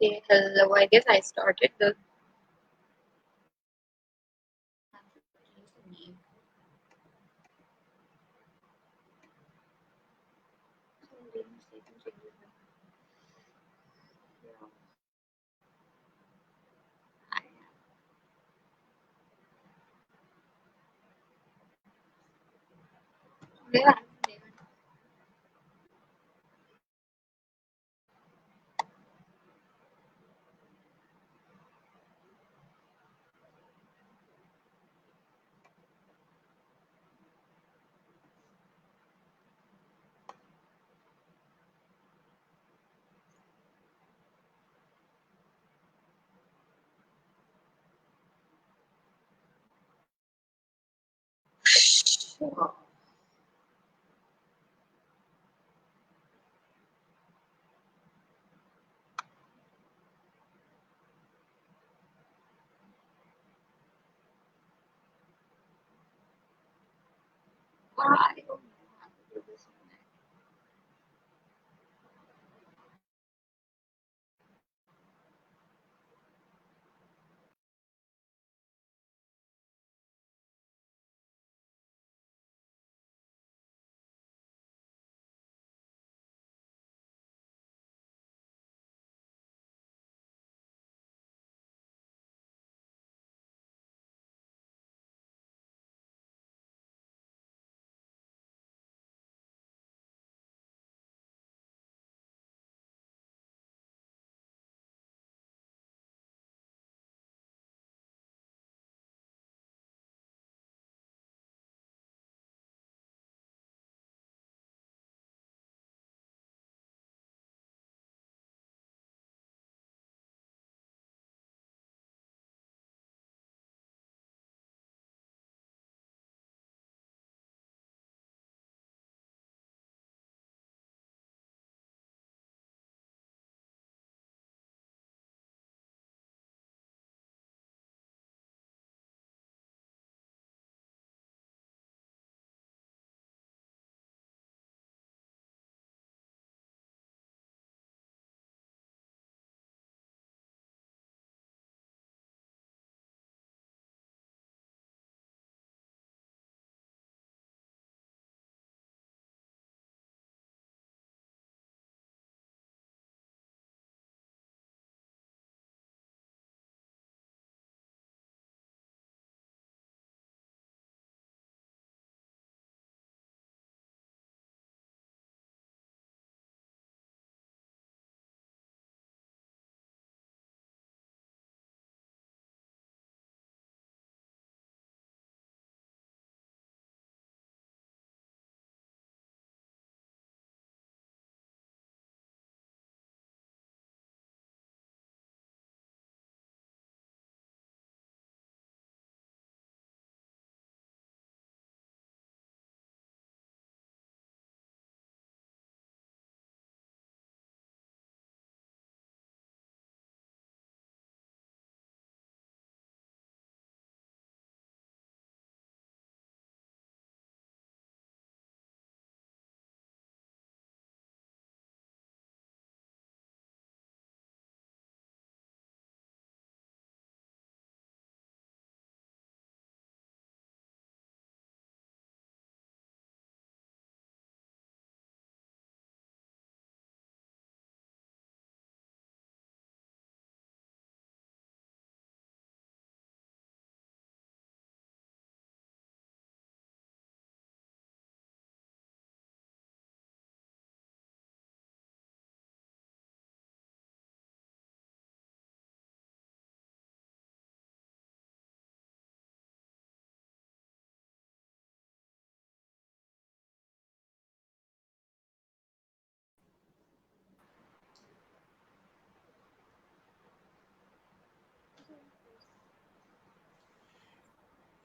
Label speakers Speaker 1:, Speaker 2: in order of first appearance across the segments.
Speaker 1: Okay, hello. I guess I started the. Yeah. Sure. I don't know how to do this.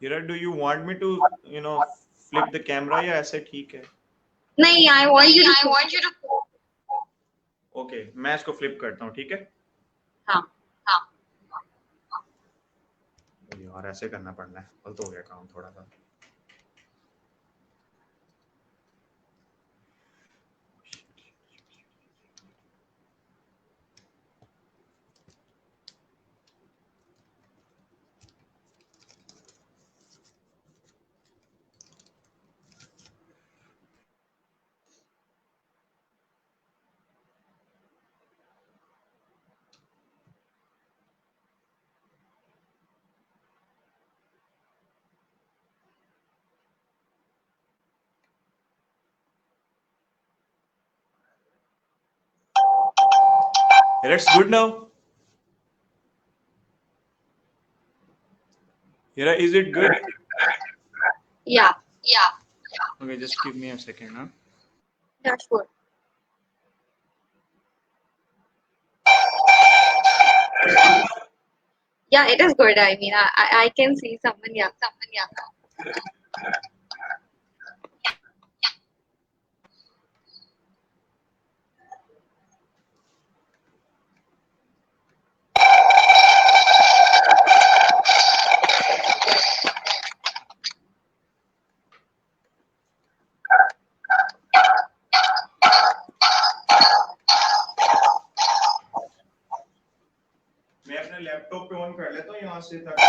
Speaker 2: Hira, do you want me to, flip the camera या ऐसे ठीक है?
Speaker 1: नहीं, I want you to.
Speaker 2: Okay, मैं इसको flip करता हूँ, ठीक है?
Speaker 1: हाँ.
Speaker 2: यार ऐसे करना पड़ना है, गलत हो गया काम थोड़ा सा. Hira, it's good now. Hira, is it good?
Speaker 1: Yeah.
Speaker 2: Okay, just give me a second, huh?
Speaker 1: Yeah, sure. Yeah, it is good. I mean, I can see someone. Yeah.
Speaker 2: मैं अपने लैपटॉप पे ऑन कर लेता हूँ यहाँ से ताकि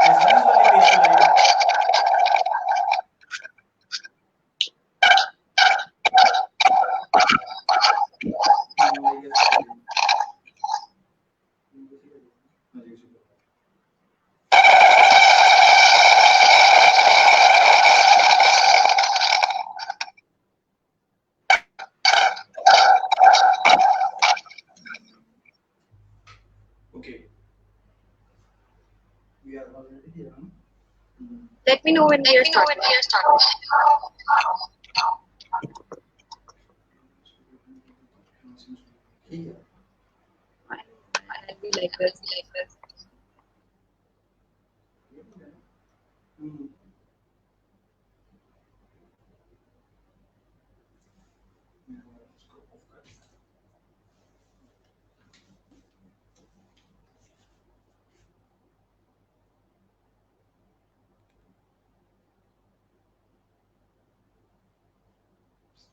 Speaker 2: SBS वाले पेज पे live Okay. We are already here.
Speaker 1: Let me know when we are starting.
Speaker 2: ठीक है.
Speaker 1: I'll be like this.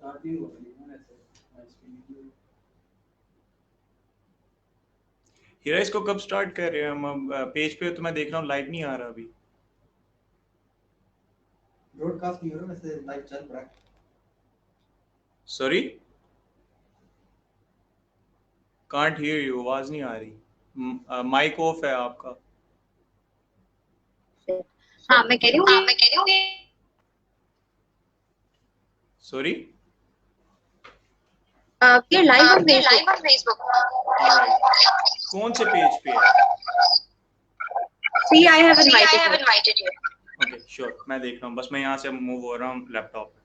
Speaker 2: Starting हो गई ना ऐसे हीरा इसको कब स्टार्ट कर रहे हैं हम पेज पे तो मैं देख रहा हूँ लाइव नहीं आ रहा अभी ब्रॉडकास्ट नहीं हो रहा वैसे लाइव चल रहा है सॉरी कांट हियर यू आवाज नहीं आ रही माइक ऑफ है आपका
Speaker 1: हाँ मैं कह रही हूँ
Speaker 2: sorry
Speaker 1: we are live on Facebook.
Speaker 2: कौन से पेज पे है
Speaker 1: See, I have invited you.
Speaker 2: Okay sure मैं देख रहा हूँ बस मैं यहाँ से मूव हो रहा हूँ लैपटॉप पे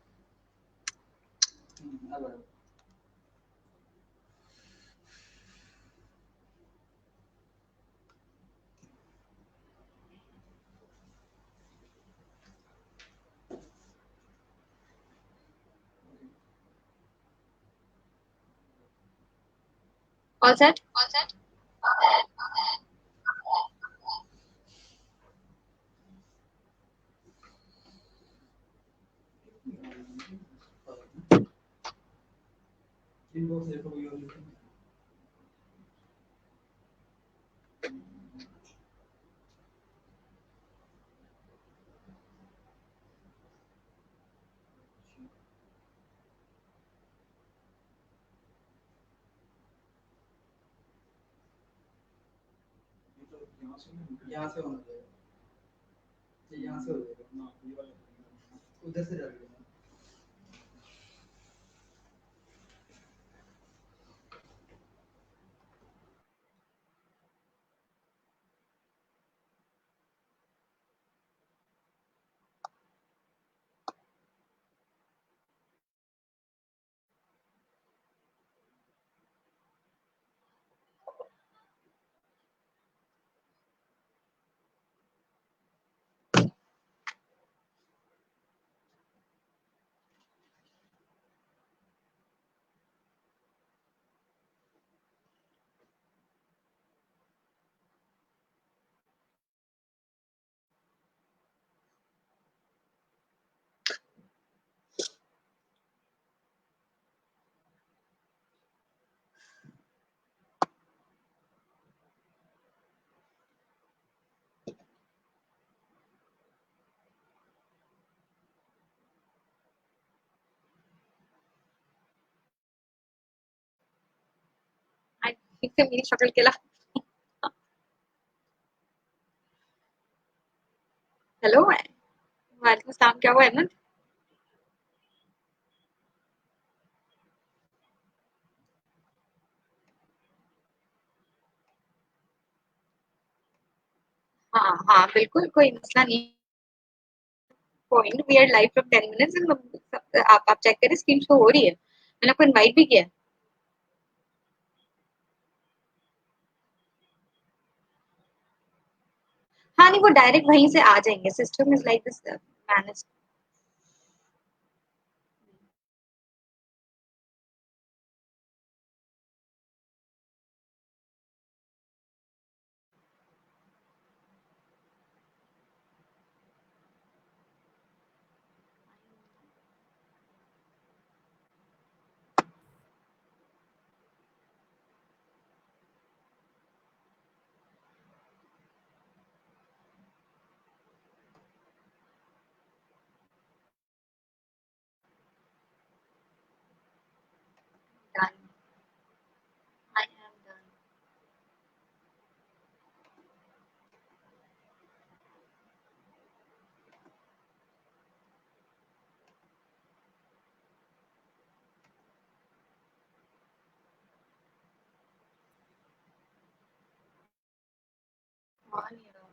Speaker 1: All set?
Speaker 2: यहाँ से होना चाहिए यहाँ से हो जाएगा ना ये वाला उधर से जाएगा
Speaker 1: I think से मेरी शक्ल केला. हेलो वालेकुम सलाम क्या हुआ अहमद हाँ हाँ बिल्कुल, कोई मसला नहीं। Point we are live from 10 minutes. आप चेक करें, स्क्रीन शो हो रही है, मैंने आपको इनवाइट भी किया है। हाँ नहीं, वो डायरेक्ट वहीं से आ जाएंगे, system is like this manage. Done. I am done. हाँ नहीं रहा।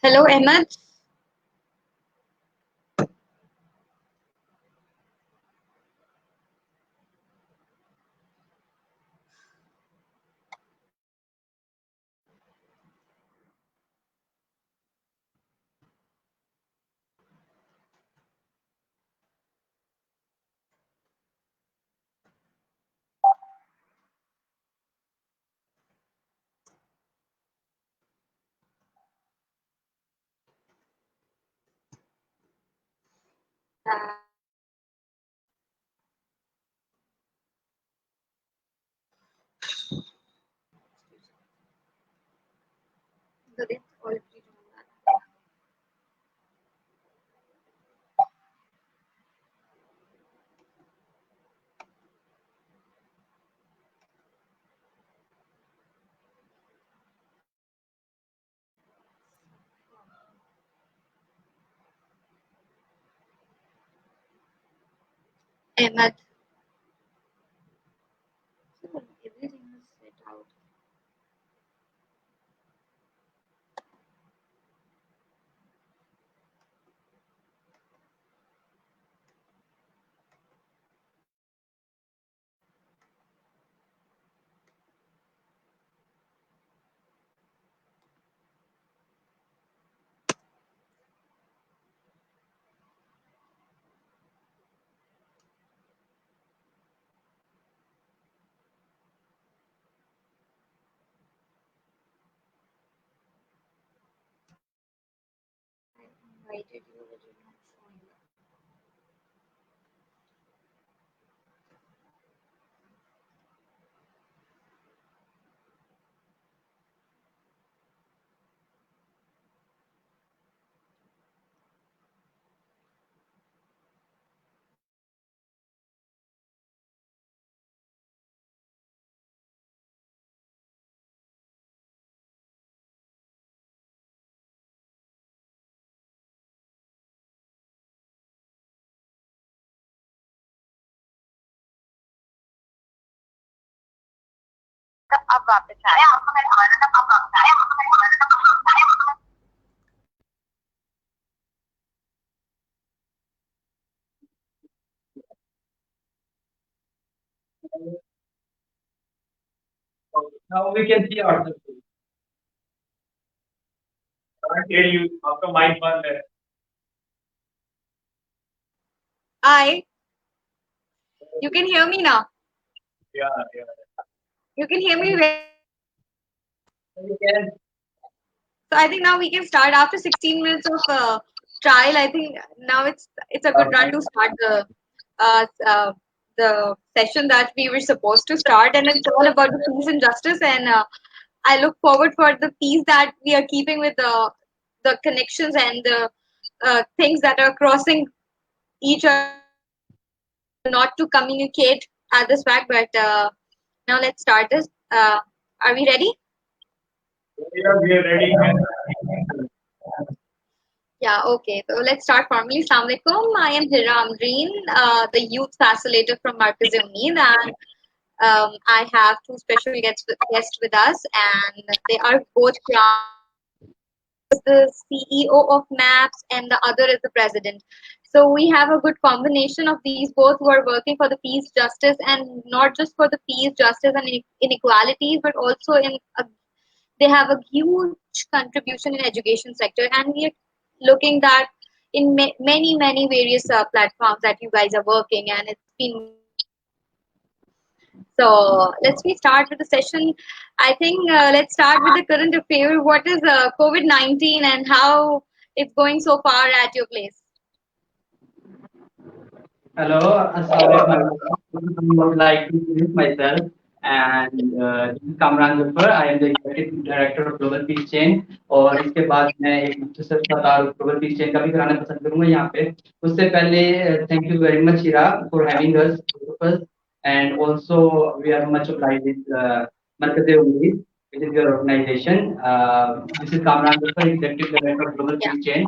Speaker 1: Hello Ahmed. Ahmed, everything is set out. I invited you, but you're not showing up. अब वापस आया आपको मैंने आना था, अब वापस आया आपको मैंने आना था, अब वापस आया आपको
Speaker 2: मैंने- Now we can see ourselves. Can't hear you. आपका माइक बंद है.
Speaker 1: Hi, you can hear me now.
Speaker 2: Yeah.
Speaker 1: You can hear me well.
Speaker 2: You can.
Speaker 1: So I think now we can start after 16 minutes of trial. I think now it's a good run to start uh, uh, the session that we were supposed to start, and it's all about the peace and justice. And I look forward for the peace that we are keeping with the connections and the things that are crossing each other, not to communicate at this fact. But now let's start this. Are we ready?
Speaker 2: Yeah, we are ready.
Speaker 1: Yeah, okay. So let's start formally. Assalamu alaikum. I am Hira Amreen, the youth facilitator from Markaz Umeed, and I have two special guests with us, and they are both from the CEO of MAPS, and the other is the president. So we have a good combination of these both who are working for the peace, justice, and not just for the peace, justice, and inequalities, but also they have a huge contribution in education sector, and we are looking that in many various platforms that you guys are working, and it's been so. Let's we start with the session. I think let's start with the current affair. What is COVID-19 and how it's going so far at your place?
Speaker 2: Hello, Assalamualaikum. I would like to introduce myself, and this is Kamran Zafar. I am the Executive Director of Global Peace Chain. और इसके बाद मैं एक मुख्तसर सा तारुफ global piece chain का भी कराना पसंद करूंगा यहाँ पे. उससे पहले thank you very much Hira for having us and also we are much obliged with मरकज़ उम्मीद, which is your organization. This is Kamran Zafar, Executive Director of Global
Speaker 1: Yeah.
Speaker 2: Peace Chain.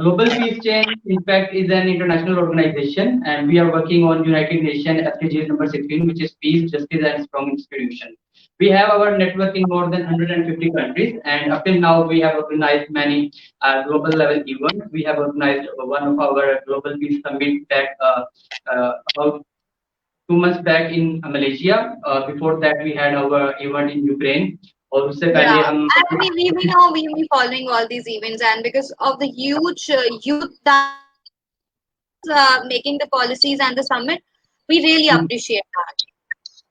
Speaker 2: Global Peace Chain, in fact, is an international organization, and we are working on United Nations SDGs number 16, which is peace, justice, and strong institution. We have our network in more than 150 countries, and up till now, we have organized many global level events. We have organized one of our global peace summit that about 2 months back in Malaysia. Before that, we had our event in Ukraine. और उससे
Speaker 1: Yeah,
Speaker 2: पहले हम
Speaker 1: and we know we will be following all these events, and because of the huge youth that making the policies and the summit, we really appreciate that.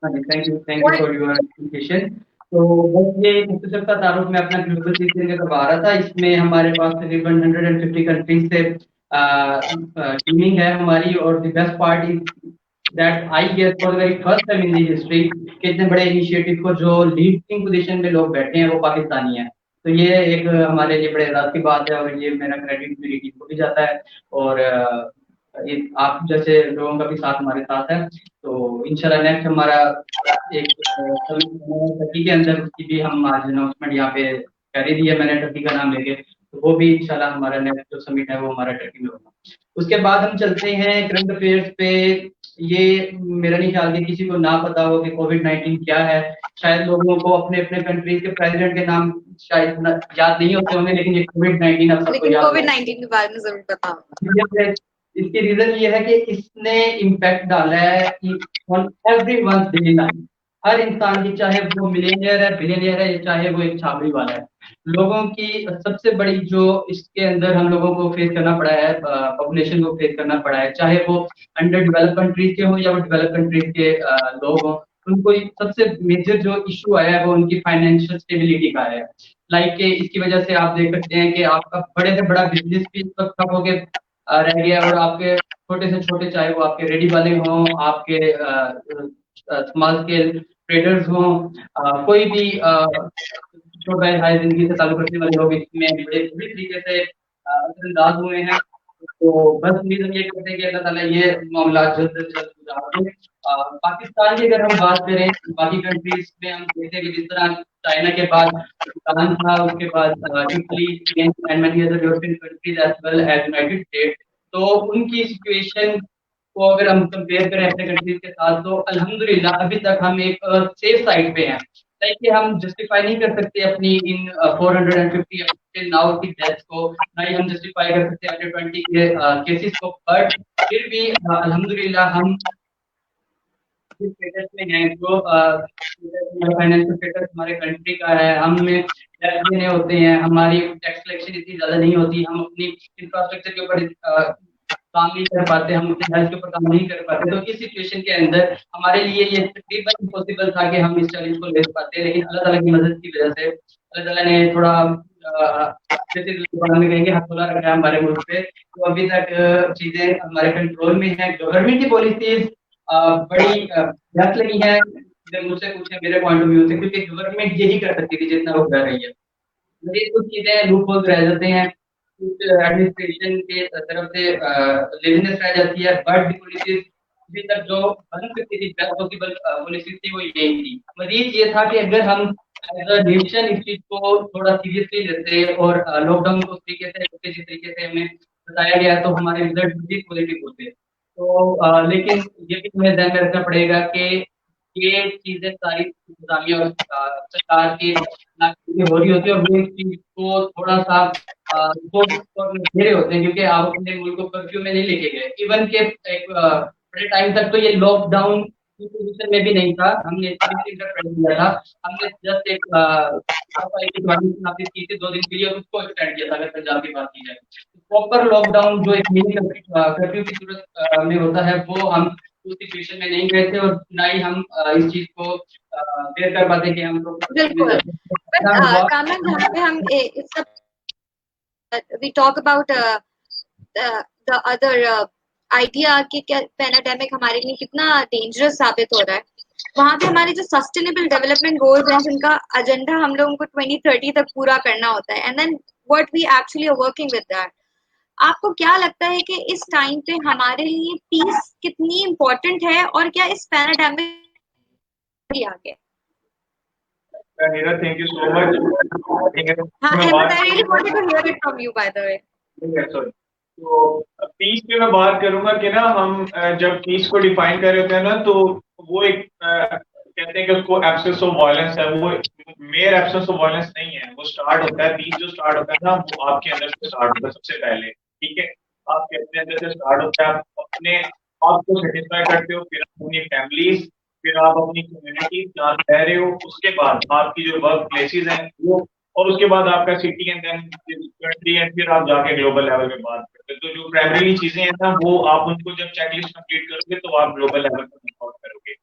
Speaker 2: Thank you
Speaker 1: What
Speaker 2: for your application. तो बस ये मुख्तसर सा तारुफ मैं अपना global season का करवा रहा था. इसमें हमारे पास तकरीबन 150 कंट्रीज से टीमिंग है हमारी. और the best part is that I guess for the very first time in the history कि इतने बड़े इनिशिएटिव को जो लीडिंग पोजीशन में लोग बैठे हैं वो पाकिस्तानी हैं. तो ये एक हमारे लिए बड़े राज की बात है, और ये मेरा क्रेडिट मेरी टीम को भी जाता है. और आप जैसे लोगों का भी साथ हमारे साथ है. तो इंशाल्लाह नेक्स्ट हमारा एक टर्की के अंदर उसकी भी हम आज अनाउंसमेंट यहाँ पे कर ही दी है मैंने टर्की का नाम लेके. तो वो भी इंशाल्लाह हमारा नेक्स्ट जो समिट है वो हमारा टर्की में होगा. उसके बाद हम चलते हैं करंट अफेयर्स पे. ये मेरा नहीं ख्याल कि किसी को ना पता हो कि कोविड-19 क्या है. शायद लोगों को अपने अपने कंट्रीज के प्रेसिडेंट के नाम शायद याद नहीं होते होंगे, लेकिन ये कोविड-19 अब सबको
Speaker 1: लेकिन
Speaker 2: याद होगा.
Speaker 1: कोविड-19 के बारे में जरूर पता होगा.
Speaker 2: इसकी रीजन ये है कि इसने इम्पैक्ट डाला है ऑन एवरीवन्स डेली लाइफ. हर इंसान की, चाहे वो मिलियनियर है, बिलियनियर है, चाहे वो एक छाबड़ी वाला है, लोगों की सबसे बड़ी जो इसके अंदर हम लोगों को फेस करना पड़ा है, पॉपुलेशन को फेस करना पड़ा है, चाहे वो अंडर डेवलप कंट्रीज के हो या वो डेवलप कंट्रीज के लोग हों, उनको सबसे मेजर जो इशू आया है वो उनकी फाइनेंशियल स्टेबिलिटी का है. लाइक इसकी वजह से आप देख सकते हैं कि आपका बड़े से बड़ा बिजनेस भी इस वक्त ठप होके रह गया. और आपके छोटे से छोटे, चाहे वो आपके रेडी वाले हों, आपके स्मॉल स्केल ट्रेडर्स हों, कोई भी छोटा हाई जिंदगी से ताल्लुक रखने वाले लोग इसमें बड़े बुरी तरीके से असरअंदाज हुए हैं. तो बस उम्मीद हम ये करते हैं कि अल्लाह ताला ये मामला जल्द से जल्द सुधार दे. पाकिस्तान की अगर हम बात करें, बाकी कंट्रीज में हम देखते हैं कि जिस तरह चाइना के बाद पाकिस्तान था, उसके बाद Italy, Spain and many other European countries as well as United States. तो उनकी सिचुएशन को अगर हम कंपेयर करें अपने कंट्रीज के साथ, तो अल्हम्दुलिल्लाह अभी तक हम एक सेफ साइड पे हैं. लाइक कि हम जस्टिफाई नहीं कर सकते अपनी इन 450 टिल नाउ की डेथ्स को, ना ही हम जस्टिफाई कर सकते अपने 20 के केसेस को. बट फिर भी अल्हम्दुलिल्लाह हम जिस स्टेटस में हैं, जो फाइनेंशियल स्टेटस हमारे कंट्री का है, हमें टैक्स देने होते हैं, हमारी टैक्स कलेक्शन इतनी ज्यादा नहीं होती, हम अपनी इंफ्रास्ट्रक्चर के ऊपर काम नहीं कर पाते, हम अपने हेल्थ के ऊपर काम नहीं कर पाते, तो इस सिचुएशन के अंदर हमारे लिए ये तकरीबन इम्पॉसिबल था कि हम इस चैलेंज को ले पाते, लेकिन अल्लाह ताला की मदद की वजह से अल्लाह ताला ने थोड़ा जैसे में कहेंगे हाथ खुला रखा है हमारे मुल्क पे, तो अभी तक चीजें हमारे कंट्रोल में है। गवर्नमेंट की पॉलिसीज बड़ी गलत नहीं है, अगर मुझसे पूछे मेरे पॉइंट ऑफ व्यू से, क्योंकि गवर्नमेंट यही कर सकती थी जितना वो कर रही है। लेकिन कुछ चीजें लूप होल्स रह जाते हैं, कुछ एडमिनिस्ट्रेशन के तरफ से लेजीनेस रह जाती है, बट पॉलिसीज अभी तक जो बन सकती थी बेस्ट पॉसिबल पॉलिसीज थी वो यही थी। मजीद ये था कि अगर हम एज अ नेशन इस चीज को थोड़ा सीरियसली लेते और लॉकडाउन को तरीके से जिस तरीके से हमें बताया गया तो हमारे रिजल्ट भी पॉजिटिव होते। तो लेकिन ये भी हमें ध्यान में रखना पड़ेगा कि ये चीजें सारी इंतजामिया और सरकार की नाकामी हो रही होती है, और वो इस चीज को थोड़ा सा घेरे होते हैं, क्योंकि आप अपने मुल्क को कर्फ्यू में नहीं लेके गए। इवन के एक बड़े टाइम तक तो ये लॉकडाउन की पोजीशन में भी नहीं था, हमने इंटरप्रेट किया था, हमने जस्ट एक नाफिज की थी 2 दिन के लिए, उसको एक्सटेंड किया था अगर पंजाब की बात की जाए। प्रॉपर लॉकडाउन जो एक मिनी कर्फ्यू की सूरत में होता है वो हम उस सिचुएशन में नहीं गए थे, और ना ही हम इस चीज को बेर कर पाते कि हम लोग
Speaker 1: बिल्कुल। बट कामन जहाँ पे हम इस सब we talk about the other idea कि क्या पैनाडेमिक हमारे लिए कितना डेंजरस साबित हो रहा है, वहां पे हमारे जो सस्टेनेबल डेवलपमेंट गोल्स हैं जिनका एजेंडा हम लोगों को 2030 तक पूरा करना होता है, and then what we actually are working with that. आपको क्या लगता है कि इस टाइम पे हमारे लिए पीस कितनी इम्पोर्टेंट है, और क्या इस पैनाडेमिक भी आगे?
Speaker 3: Hira, thank you so much.
Speaker 1: हाँ, Ahmed, I really wanted to hear it from you, by the way.
Speaker 3: Sorry. तो पीस पे मैं बात करूंगा कि ना हम जब पीस को डिफाइन कर रहे होते हैं ना, तो वो एक कहते हैं कि उसको एब्सेंस ऑफ वायलेंस है, वो मेयर एब्सेंस ऑफ वायलेंस नहीं है। वो स्टार्ट होता है, पीस जो स्टार्ट होता है ना, वो आपके अंदर से स्टार्ट होता है सबसे पहले। ठीक है, आपके अपने अंदर से स्टार्ट होता है, आप अपने आप को सेटिस्फाई करते हो, फिर अपनी फैमिलीज, फिर आप अपनी कम्युनिटी जहाँ रह रहे हो, उसके बाद आपकी जो वर्क प्लेसेस हैं वो, और उसके बाद आपका city and then country, and फिर आप जाके ग्लोबल लेवल पे बात करते हो। तो जो प्राइमरी चीजें हैं ना, वो आप उनको जब चेकलिस्ट कंप्लीट करोगे तो आप ग्लोबल लेवल पर रिकॉर्ड करोगे।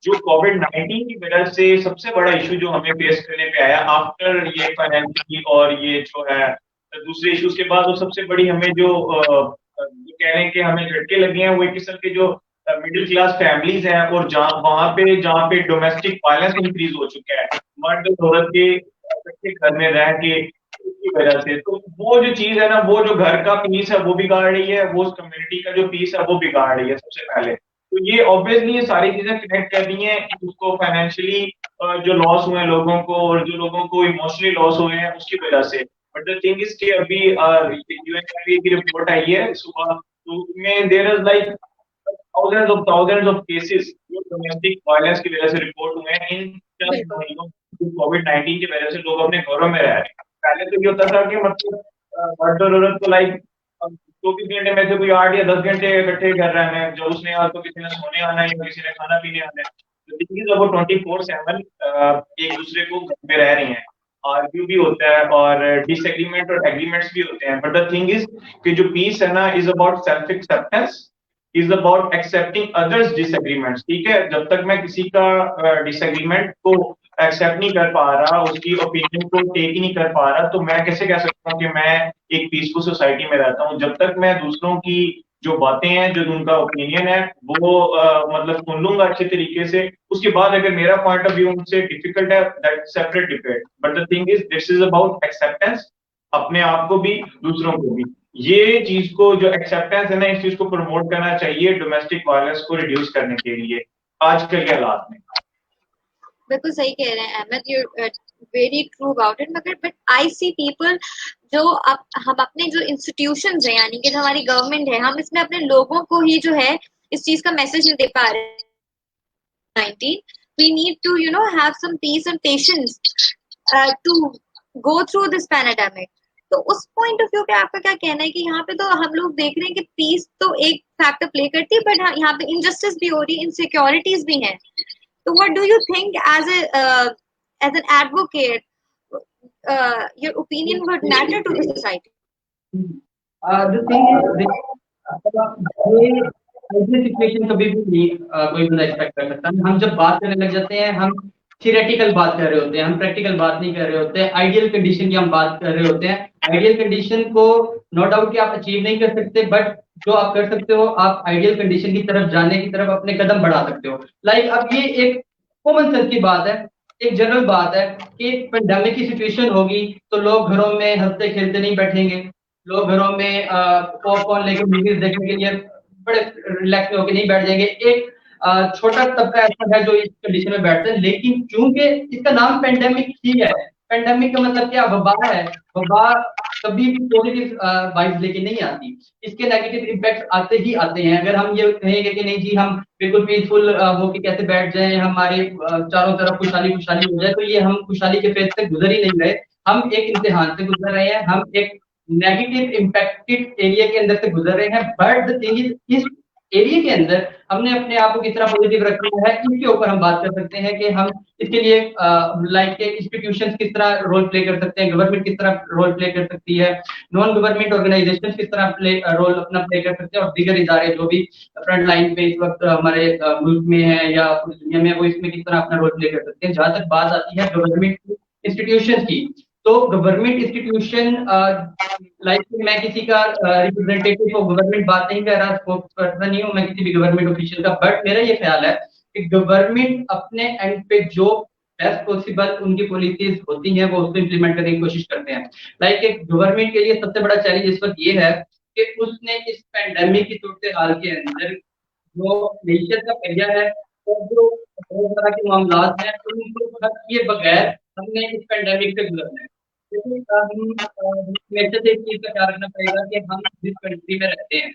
Speaker 3: जो कोविड-19 की वजह से सबसे बड़ा इशू जो हमें फेस करने पे आया आफ्टर ये फाइनेंशियली और ये जो है दूसरे इश्यूज के बाद, वो सबसे बड़ी हमें जो कह रहे हैं कि हमें झटके लगे हैं, वो एक किस्म के जो मिडिल क्लास फैमिलीज हैं, और जहाँ पे डोमेस्टिक वायलेंस इंक्रीज हो चुका है, मर्द और औरत के घर में रह के, उसकी वजह से। तो वो जो चीज है ना, वो जो घर का पीस है वो बिगाड़ रही है, वो कम्युनिटी का जो पीस है वो बिगाड़ रही है सबसे पहले। तो ये ऑब्वियसली ये सारी चीजें कनेक्ट कर रही हैं, उसको फाइनेंशियली जो लॉस हुए हैं लोगों को, और जो लोगों को इमोशनली लॉस हुए हैं उसकी वजह से। बट द थिंग इज कि अभी यूएनआईवी की रिपोर्ट आई है सुबह, तो उसमें there is like thousands of cases जो डोमेस्टिक वायलेंस की वजह से रिपोर्ट हुए हैं इन जस्ट महीनों। कोविड-19 की वजह से लोग अपने घरों में रह रहे हैं। पहले तो ये होता था कि मतलब मर्द और औरत को लाइक 24 घंटे में से कोई 8 या 10 घंटे इकट्ठे कर रहे हैं, जब उसने या तो किसी ने सोने आना है या किसी ने खाना पीने आना है। तो दिस इज अबाउट 24/7 एक दूसरे को घर में रह रहे हैं, आर्ग्यू भी होता है और डिसएग्रीमेंट और एग्रीमेंट्स भी होते हैं। बट द थिंग इज कि जो पीस है ना, is about self acceptance, is about accepting others disagreements. ठीक है, जब तक मैं किसी का डिसएग्रीमेंट को एक्सेप्ट नहीं कर पा रहा, उसकी ओपिनियन को टेक ही नहीं कर पा रहा, तो मैं कैसे कह सकता हूँ कि मैं एक पीसफुल सोसाइटी में रहता हूँ। जब तक मैं दूसरों की जो बातें हैं, जो उनका ओपिनियन है, वो मतलब सुन लूंगा अच्छे तरीके से, उसके बाद अगर मेरा पॉइंट ऑफ व्यू उनसे डिफिकल्ट है, that separate debate. But the thing is this is about acceptance, अपने आप को भी दूसरों को भी। ये चीज को जो एक्सेप्टेंस है ना, इस चीज को प्रमोट करना चाहिए डोमेस्टिक वायलेंस को रिड्यूस करने के लिए आजकल के हालात में।
Speaker 1: बिल्कुल सही कह रहे हैं Ahmed, you very true about it. मगर बट आई सी पीपल जो हम अपने जो इंस्टीट्यूशंस हैं, यानी कि जो हमारी गवर्नमेंट है, हम इसमें अपने लोगों को ही जो है इस चीज का मैसेज नहीं दे पा रहे। 19 we need to have some peace and patience to go through this pandemic। तो उस पॉइंट ऑफ व्यू पे आपका क्या कहना है कि यहाँ पे तो हम लोग देख रहे हैं कि पीस तो एक फैक्टर प्ले करती है, बट यहाँ पे इनजस्टिस भी हो रही है, इनसिक्योरिटीज भी हैं। So what do you think as an advocate, your opinion would matter to the society?
Speaker 2: The thing is, ये आइडियल सिचुएशन कभी भी नहीं कोई बंदा एक्सपेक्ट कर सकता। हम जब बात करने लग जाते हैं, हम थियरेटिकल बात कर रहे होते हैं, हम प्रैक्टिकल बात नहीं कर रहे होते हैं, आइडियल कंडीशन की हम बात कर रहे होते हैं। आइडियल कंडीशन को नो डाउट कि आप अचीव नहीं कर सकते, बट जो आप कर सकते हो, आप आइडियल कंडीशन की तरफ जाने की तरफ अपने कदम बढ़ा सकते हो। लाइक अब ये एक कॉमन सेंस की बात है, एक जनरल बात है कि पेंडेमिक की सिचुएशन होगी तो लोग घरों में हंसते खेलते नहीं बैठेंगे। लोग घरों में पॉपकॉर्न लेके मूवीज देखने के लिए बड़े रिलैक्स होकर नहीं बैठ जाएंगे। एक छोटा तबका ऐसा है जो इस कंडीशन में बैठते हैं, लेकिन चूंकि इसका नाम पेंडेमिक ही है, पेंडेमिक का मतलब क्या, वबा है। वबा कभी भी पॉजिटिव वाइब्स लेके नहीं आती, इसके नेगेटिव इम्पैक्ट आते ही आते हैं। अगर हम ये कहेंगे कि नहीं जी हम बिल्कुल पीसफुल होके कैसे बैठ जाएं, हमारे चारों तरफ खुशहाली खुशहाली हो जाए, तो ये हम खुशहाली के फेज से गुजर ही नहीं रहे। हम एक इम्तिहान से गुजर रहे हैं, हम एक नेगेटिव इम्पैक्टेड एरिया के अंदर से गुजर रहे हैं। बट द थिंग इज, इस एरिया के अंदर हमने अपने आप को किस तरह पॉजिटिव रखना है, इसके ऊपर हम बात कर सकते हैं कि हम इसके लिए लाइक के इंस्टीट्यूशन किस तरह रोल प्ले कर सकते हैं, गवर्नमेंट किस तरह रोल प्ले कर सकती है, नॉन गवर्नमेंट ऑर्गेनाइजेशन किस तरह रोल अपना प्ले कर सकते हैं, और दीगर इदारे जो भी फ्रंट लाइन पे इस वक्त हमारे मुल्क में है या पूरी दुनिया में, वो इसमें किस तरह अपना रोल प्ले कर सकते हैं। जहां तक बात आती है गवर्नमेंट इंस्टीट्यूशन की, तो गवर्नमेंट इंस्टीट्यूशन लाइक मैं किसी का रिप्रेजेंटेटिव ऑफ गवर्नमेंट बात नहीं कर रहा, स्पोक्स पर्सन नहीं हूँ मैं किसी भी गवर्नमेंट ऑफिशियल का, बट मेरा ये ख्याल है कि गवर्नमेंट अपने एंड पे जो बेस्ट पॉसिबल उनकी पॉलिसीज होती हैं वो उसको इम्प्लीमेंट करने की कोशिश करते हैं। लाइक एक गवर्नमेंट के लिए सबसे बड़ा चैलेंज इस वक्त ये है कि उसने इस पैंडेमिक की सूरत हाल के अंदर जो नेशन का पहिया है और जो बहुत तरह के मामला हैं उनको खत्म किए बगैर हमने इस पैंडेमिक से गुजरना है। लेकिन हम हमेशा से एक चीज का ख्याल रखना पड़ेगा कि हम जिस कंट्री में रहते हैं,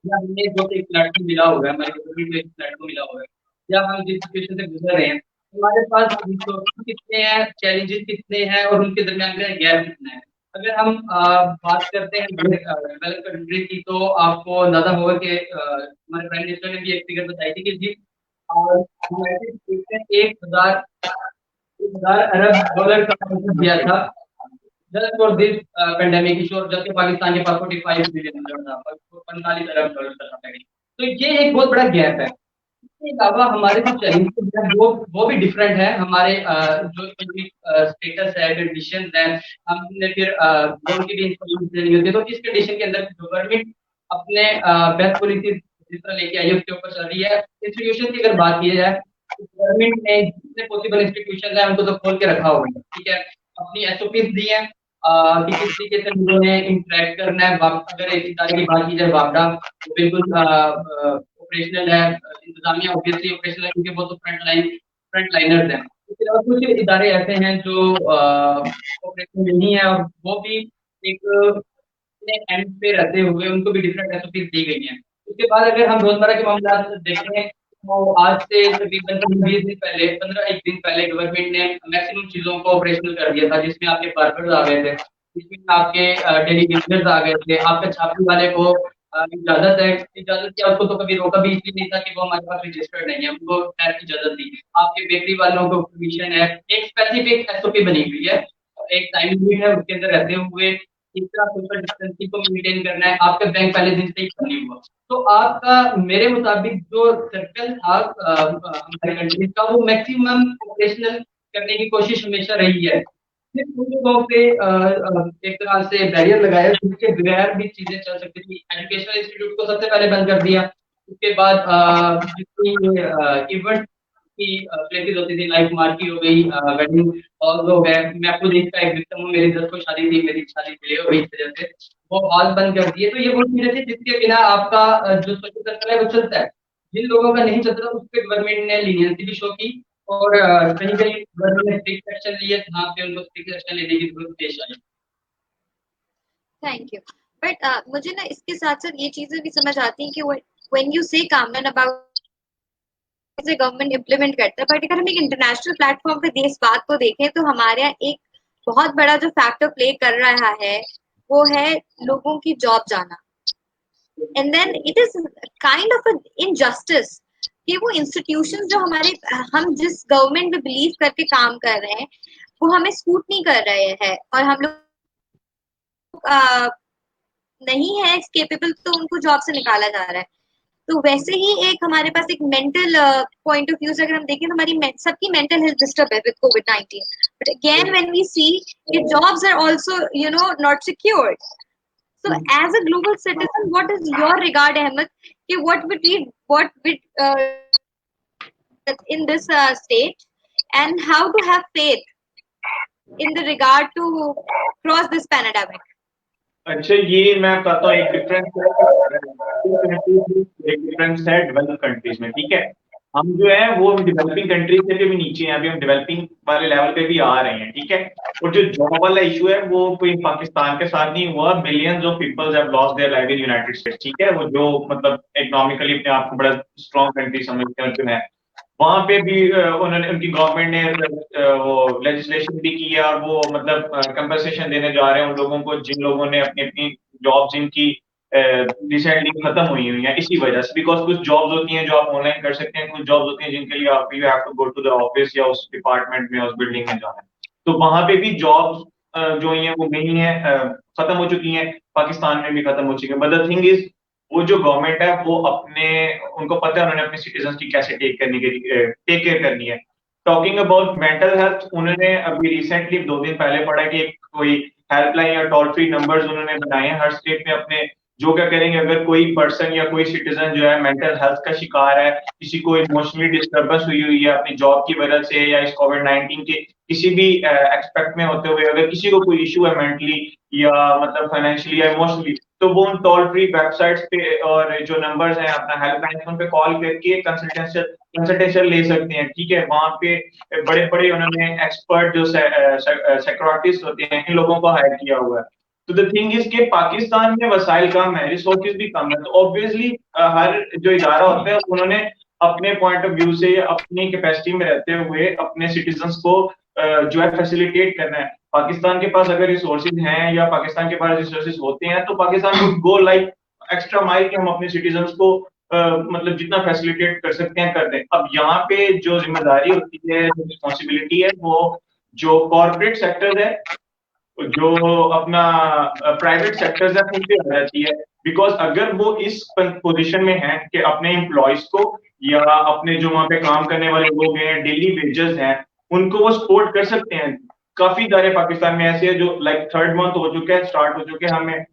Speaker 2: या हमें जो एक प्लेटफॉर्म मिला हुआ है, हमारी गवर्नमेंट को एक प्लेटफॉर्म मिला हुआ है, या हम जिस सिचुएशन से गुजर रहे हैं, हमारे पास रिसोर्सेज कितने हैं, चैलेंजेस कितने हैं और उनके दरमियान में गैप कितना है। अगर हम बात करते हैं डेवलप कंट्री की, तो आपको अंदाजा होगा कि हमारे प्राइम मिनिस्टर ने भी एक फिगर बताई थी कि जिस यूनाइटेड स्टेट्स ने 1,000 अरब डॉलर का बजट दिया था just for this pandemic issue, और जबकि पाकिस्तान के पास 45 बिलियन डॉलर था, 45 अरब डॉलर का था। तो ये एक बहुत बड़ा गैप है। इसके अलावा हमारे जो चैलेंजेस हैं वो भी डिफरेंट है। हमारे जो स्टेटस है, कंडीशन है, हमने फिर लोन की भी इंस्टॉलमेंट देनी होती है। तो इस कंडीशन के अंदर गवर्नमेंट अपने बेस्ट पॉलिसी जिस तरह लेके आई है उसके ऊपर चल रही है। इंस्टीट्यूशन की अगर बात की जाए तो गवर्नमेंट ने जितने पॉसिबल इंस्टीट्यूशन है उनको तो खोल के रखा हुआ है, ठीक है, अपनी एसओपीज दी है कि किस तरीके से लोगों ने इंटरेक्ट करना है। अगर एक इदारे की बात की जाए वापडा, तो बिल्कुल ऑपरेशनल है, इंतजामिया ऑब्वियसली ऑपरेशनल है क्योंकि वो तो फ्रंट लाइनर्स हैं। इसके अलावा कुछ इदारे ऐसे हैं जो ऑपरेशनल नहीं है, और वो भी एक अपने एंड पे रहते हुए उनको भी डिफरेंट एसओपीज दी गई हैं। उसके बाद अगर हम रोजमर्रा के मामला देखें, तो आज से तकरीबन 15 एक दिन पहले गवर्नमेंट ने मैक्सिमम चीजों को ऑपरेशनल कर दिया था, जिसमें आपके बार्बर्स आ गए थे, जिसमें आपके डेली वेजर्स आ गए थे, आपके छापने वाले को इजाजत क्या, उसको तो कभी रोका भी इसलिए नहीं था कि वो हमारे पास रजिस्टर्ड नहीं है, उनको खैर की इजाजत दी। आपके बेकरी वालों को परमिशन है, एक स्पेसिफिक एसओपी बनी हुई है, एक टाइम लिमिट है, उसके अंदर रहते हुए किस तरह सोशल डिस्टेंसिंग को मेंटेन करना है। आपका बैंक पहले दिन से ही खाली हुआ, तो आपका मेरे मुताबिक जो सर्कल था हमारे कंट्री का, वो मैक्सिमम ऑपरेशनल करने की कोशिश हमेशा रही है। कुछ लोगों पे एक तरह से बैरियर लगाया जिसके बगैर भी चीजें चल सकती थी। एजुकेशनल इंस्टीट्यूट को सबसे पहले बंद कर दिया। उसके बाद जितनी इवेंट की प्लेसेस होती थी, लाइक मार्की हो गई, वेडिंग हॉल हो गए, मैं खुद इसका एक विक्टिम हूँ, मेरी 10 को शादी थी, मेरी शादी डिले हो गई इस वजह से, वो हॉल बंद कर दिए। तो ये वो चीजें थी जिसके बिना आपका जो सोशल सर्कल है वो चलता है। जिन लोगों का नहीं चलता था उस पर गवर्नमेंट ने लीनियंसी भी शो की, और कहीं कहीं गवर्नमेंट ने स्ट्रिक्ट एक्शन लिए जहाँ पे उनको स्ट्रिक्ट एक्शन लेने की जरूरत पेश आई।
Speaker 1: Thank you. बट मुझे ना इसके साथ साथ ये चीजें भी समझ आती हैं कि व्हेन यू से कामन अबाउट से गवर्नमेंट इम्प्लीमेंट करता है, बट अगर हम एक इंटरनेशनल प्लेटफॉर्म पे इस बात को देखें तो हमारे यहाँ एक बहुत बड़ा जो फैक्टर प्ले कर रहा है वो है लोगों की जॉब जाना। And then it is kind of injustice कि वो इंस्टीट्यूशन जो हमारे हम जिस गवर्नमेंट में बिलीव करके काम कर रहे हैं वो हमें सूट नहीं कर रहे हैं, और हम लोग नहीं है केपेबल तो उनको जॉब से निकाला जा रहा है। तो वैसे ही एक हमारे पास एक मेंटल पॉइंट ऑफ व्यू से अगर हम देखें तो हमारी सबकी मेंटल हेल्थ डिस्टर्ब है विद कोविड-19, but again when we see कि jobs are also not secured. So as a global citizen, what is your regard, Ahmed? What would in this state, and how to have faith in the regard to cross this pandemic?
Speaker 3: अच्छा, ये मैं बताता हूँ, एक difference है develop countries में, ठीक है। हम जो है वो डेवलपिंग कंट्रीज से भी नीचे हैं, अभी हम डेवलपिंग वाले लेवल पे भी आ रहे हैं, ठीक है। और जो जॉब वाला इशू है वो कोई पाकिस्तान के साथ नहीं हुआ, billions of peoples have lost their life in United States, ठीक है। वो जो मतलब इकोनॉमिकली अपने आप को बड़ा स्ट्रॉन्ग कंट्री समझते हैं जो है, वहां पे भी उन्होंने, उनकी गवर्नमेंट ने वो लेजिस्लेशन भी की है, और वो मतलब कंपनसेशन देने जा रहे हैं उन लोगों को जिन लोगों ने अपनी अपनी जॉब जिनकी रिसेंटली खत्म हुई है इसी वजह से। बिकॉज कुछ जॉब्स होती हैं जो आप ऑनलाइन कर सकते हैं, कुछ जॉब्स होती हैं जिनके लिए आप you have to go to the office या उस डिपार्टमेंट में, उस बिल्डिंग में जाना है। तो वहां पे भी जॉब्स जो हैं वो नहीं है, खत्म हो चुकी हैं, पाकिस्तान में भी खत्म हो चुकी है। बट द थिंग इज, वो जो गवर्नमेंट है वो अपने, उनको पता है उन्होंने अपने सिटीजन की कैसे टेक केयर करनी है। टॉकिंग अबाउट मेंटल हेल्थ, उन्होंने अभी रिसेंटली 2 दिन पहले पढ़ा कि कोई हेल्पलाइन या टोल फ्री नंबर्स उन्होंने बनाए हैं हर स्टेट में अपने, जो क्या करेंगे अगर कोई पर्सन या कोई सिटीजन जो है मेंटल हेल्थ का शिकार है, किसी को इमोशनली डिस्टर्बेंस हुई है अपनी जॉब की वजह से या इस कोविड-19 के किसी भी एक्सपेक्ट में होते हुए, अगर किसी को कोई इशू है मेंटली या मतलब फाइनेंशियली या इमोशनली, तो वो उन टोल फ्री वेबसाइट्स पे और जो नंबर्स हैं अपना हेल्पलाइन उन पे कॉल करके कंसल्टेशन ले सकते हैं, ठीक है। वहां पे बड़े बड़े उन्होंने एक्सपर्ट जो साइकोलॉजिस्ट होते हैं इन लोगों को हायर किया हुआ है। तो द थिंग इज के पाकिस्तान में वसाइल कम है, रिसोर्सेज भी कम है, तो ऑब्वियसली हर जो इदारा होता है उन्होंने अपने पॉइंट ऑफ व्यू से अपनी कैपेसिटी में रहते हुए अपने सिटीजन्स को जो है फैसिलिटेट करना है। पाकिस्तान के पास अगर रिसोर्सेज हैं या पाकिस्तान के पास रिसोर्सेज होते हैं तो Pakistan would go like extra mile कि हम अपने सिटीजन्स को मतलब जितना फैसिलिटेट कर सकते हैं कर दें। अब यहाँ पे जो जिम्मेदारी होती है, जो रिस्पॉन्सिबिलिटी है, वो जो कॉर्पोरेट सेक्टर है, जो अपना प्राइवेट सेक्टर्स है, उन पे आ जाती है। बिकॉज अगर वो इस पोजीशन में है कि अपने एम्प्लॉयज को या अपने जो वहां पे काम करने वाले लोग हैं, डेली वेजेस हैं, उनको वो सपोर्ट कर सकते हैं। काफी इदारे पाकिस्तान में ऐसे हैं जो लाइक 3rd मंथ हो चुके हैं, स्टार्ट हो चुके हैं हमें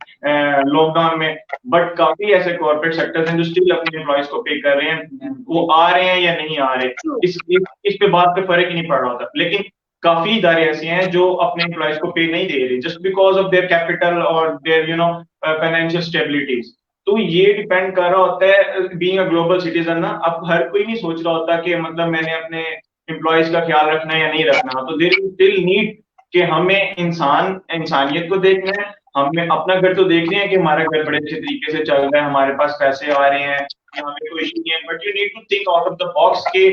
Speaker 3: लॉकडाउन में, बट काफी ऐसे कॉर्पोरेट सेक्टर्स हैं जो स्टिल अपने एम्प्लॉयज को पे कर रहे हैं, वो आ रहे हैं या नहीं आ रहे, इस पे बात पे फर्क ही नहीं पड़ रहा होता। लेकिन काफी इदारे ऐसे हैं जो अपने एम्प्लॉयज को पे नहीं दे रहे just because of their capital और देयर फाइनेंशियल स्टेबिलिटीज। तो ये डिपेंड कर रहा होता है बीइंग अ ग्लोबल सिटीजन ना। अब हर कोई नहीं सोच रहा होता कि मतलब मैंने अपने एम्प्लॉयज का ख्याल रखना है या नहीं रखना, तो देयर इज स्टिल नीड कि हमें इंसानियत को देखना है, हमें अपना घर तो देख रहे हैं कि हमारा घर बड़े अच्छे तरीके से चल रहा है, हमारे पास पैसे आ रहे हैं, हमें कोई इशू नहीं है, but you need to think out of the box के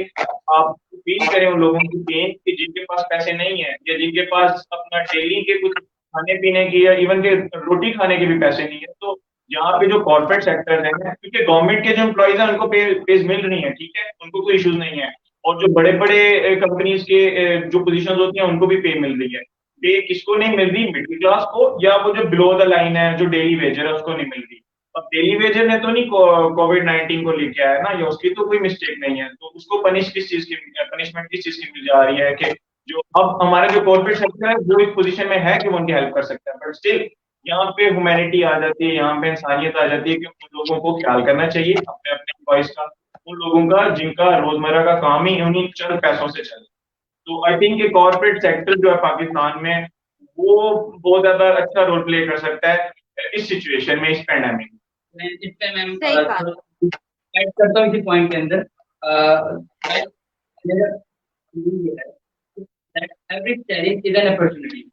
Speaker 3: आप फील करें उन लोगों की पेन कि जिनके पास पैसे नहीं है या जिनके पास अपना डेली के कुछ खाने पीने की या इवन के रोटी खाने के भी पैसे नहीं है। तो यहाँ पे जो कॉर्पोरेट सेक्टर है, क्योंकि गवर्नमेंट के जो एम्प्लॉइज हैं उनको पेज मिल रही है, ठीक है, उनको कोई इश्यूज नहीं है, और जो बड़े बड़े कंपनीज के जो पोजीशन होती हैं उनको भी पे मिल रही है। पे किसको नहीं मिल रही? मिडिल क्लास को, या वो जो बिलो द लाइन है जो डेली वेजर है उसको नहीं मिल रही। अब डेली वेजर ने तो नहीं कोविड-19 को लेके आया ना, या उसकी तो कोई मिस्टेक नहीं है, तो उसको पनिशमेंट किस चीज की मिल जा रही है कि जो अब हमारा जो कॉर्पोरेट सेक्टर है वो इस पोजीशन में है कि वो उनकी हेल्प कर सकता है, बट स्टिल यहाँ पे ह्यूमैनिटी आ जाती है, यहाँ पे इंसानियत आ जाती है कि उन लोगों को ख्याल करना चाहिए अपने अपने एम्प्लॉइज का, उन लोगों का जिनका रोजमर्रा का काम ही उन्हीं चंद पैसों से चले। तो आई थिंक कि कॉर्पोरेट सेक्टर जो है पाकिस्तान में वो बहुत ज्यादा अच्छा रोल प्ले कर सकता है इस सिचुएशन में, इस पैंडेमिक में।
Speaker 2: इस पे मैं ऐड करता हूँ इसी पॉइंट के अंदर, every challenge is an opportunity.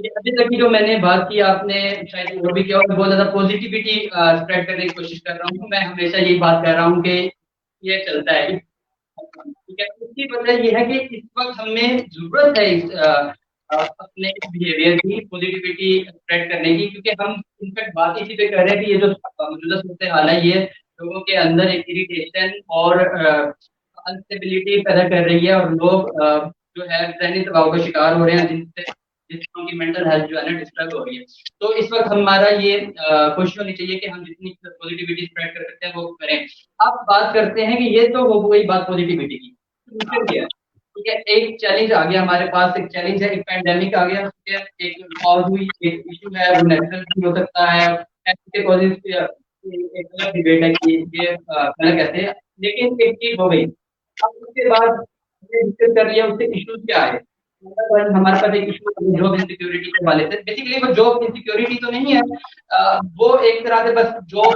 Speaker 2: अभी तक की जो मैंने बात की, आपने शायद वो भी किया और बहुत ज्यादा पॉजिटिविटी स्प्रेड करने की कोशिश कर रहा हूँ। मैं हमेशा यही बात कर रहा हूँ कि ये चलता है, ठीक है। उसकी वजह ये है कि इस वक्त हमें जरूरत है इस अपने बिहेवियर की पॉजिटिविटी स्प्रेड करने की, क्योंकि हम इनफैक्ट बात इसी पे कर रहे हैं कि ये जो मौजूदा सूरत हाल है ये लोगों के अंदर एक इरिटेशन और अनस्टेबिलिटी पैदा कर रही है, और लोग जो है ज़हनी दबाव का शिकार हो रहे हैं, जिससे उनकी मेंटल हेल्थ जो है ना डिस्टर्ब हो रही है। तो इस वक्त हमारा ये कोशिश होनी चाहिए कि हम जितनी पॉजिटिविटी स्प्रेड कर सकते हैं वो करें। अब बात करते हैं कि ये तो हो गई बात पॉजिटिविटी की, फ्यूचर क्या है? ठीक है, एक चैलेंज आ गया हमारे पास, एक चैलेंज है, एक पैंडेमिक आ गया, ठीक है, एक कॉज हुई, एक इशू है, वो नेचुरल भी हो सकता है, इसके कॉजेज एक अलग डिबेट है कि ये अलग कैसे है, लेकिन एक चीज हो गई। अब उसके बाद हमने डिस्कस कर लिया उससे इश्यूज क्या है। हमारे पास एक इशू जॉब इनसिक्योरिटी के वाले से, बेसिकली वो जॉब इनसिक्योरिटी तो नहीं है, वो एक तरह से बस जॉब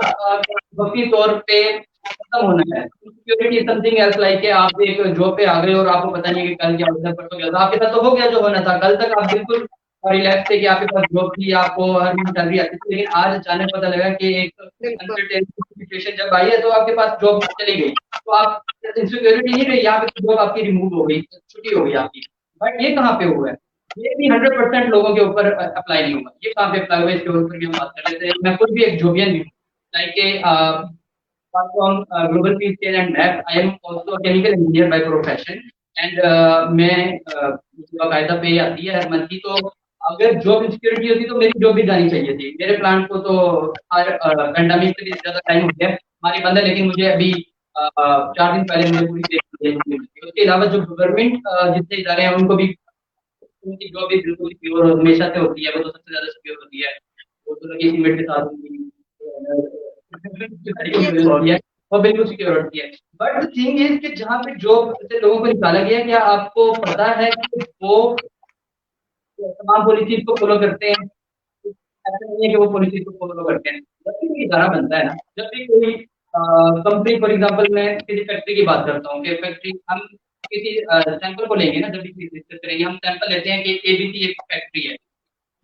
Speaker 2: वक्ती तौर पे खत्म होना है। सिक्योरिटी समथिंग एल्स, लाइक कि आप एक जॉब पे आ गए और आपको पता नहीं है कि कल क्या होगा, परसों क्या होगा। आपके साथ तो हो गया जो होना था, कल तक आप बिल्कुल रिलैक्स थे कि आपके पास जॉब थी, आपको हर महीने सैलरी आती थी, लेकिन आज अचानक पता लगा कि एक
Speaker 1: बिल्कुल।
Speaker 2: अनसर्टेनिटी सिचुएशन जब आई है तो आपके पास जॉब चली गई, तो आप इनसिक्योरिटी नहीं रही, यहाँ पे जॉब आपकी रिमूव हो गई, छुट्टी हो गई आपकी। बट ये कहाँ पे हुआ है? ये भी 100% लोगों के ऊपर अप्लाई नहीं हुआ। ये कहाँ पे अप्लाई हुआ, इसके ऊपर भी हम बात कर लेते हैं। मैं खुद भी एक जोबियन भी हूँ, like apart from global field scale and math, I am also a chemical engineer by profession. And मैं मुझे बाकायदा पे आती है हर मंथ की, तो अगर जॉब इनसिक्योरिटी होती तो मेरी जॉब भी जानी चाहिए थी। मेरे प्लांट को तो हर पेंडेमिक से भी ज्यादा टाइम हो गया हमारी बंद है, लेकिन मुझे अभी 4 दिन पहले मुझे पूरी पे मिली। उसके अलावा जो गवर्नमेंट जितने इदारे हैं उनको भी उनकी जॉब भी बिल्कुल सिक्योर हमेशा से होती है, वो तो सबसे ज्यादा सिक्योर होती है। वो तो लगी सीमेंट के साथ
Speaker 1: ये तो
Speaker 2: होती है, वो बिल्कुल सिक्योर होती है। बट द थिंग इज कि जहाँ पे जॉब से लोगों को निकाला गया, क्या आपको पता है कि वो तमाम पॉलिसीज को फॉलो करते हैं? ऐसा नहीं है कि वो पॉलिसीज को फॉलो करते हैं। जब भी कोई इदारा बनता है ना, जब भी कोई कंपनी, फॉर एग्जांपल मैं किसी फैक्ट्री की बात करता हूँ कि फैक्ट्री, हम किसी सैंपल को लेंगे ना, जब भी डिस्कस करेंगे हम सैंपल लेते हैं कि एबीसी एक फैक्ट्री है।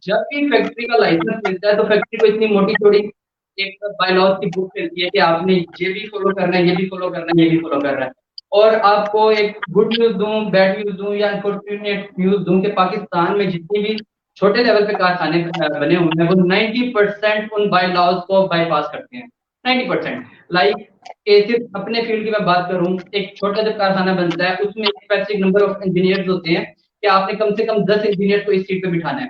Speaker 2: जब भी फैक्ट्री का लाइसेंस मिलता है तो फैक्ट्री को इतनी मोटी चौड़ी एक बायलॉज की बुक मिलती है कि आपने ये भी फॉलो करना है, ये भी फॉलो करना है, ये भी फॉलो करना है। और आपको एक गुड न्यूज दूं, बैड न्यूज दूं या अनफॉर्चुनेट न्यूज दूं कि पाकिस्तान में जितनी भी छोटे लेवल पे कारखाने बने हुए हैं, वो 90% उन बायलॉज को बाईपास करते हैं। 90%। लाइक सिर्फ अपने फील्ड की मैं बात करूं, एक छोटा जब कारखाना बनता है उसमें एक स्पेसिफिक नंबर ऑफ इंजीनियर्स होते हैं कि आपने कम से कम 10 इंजीनियर को इस सीट पे बिठाना है।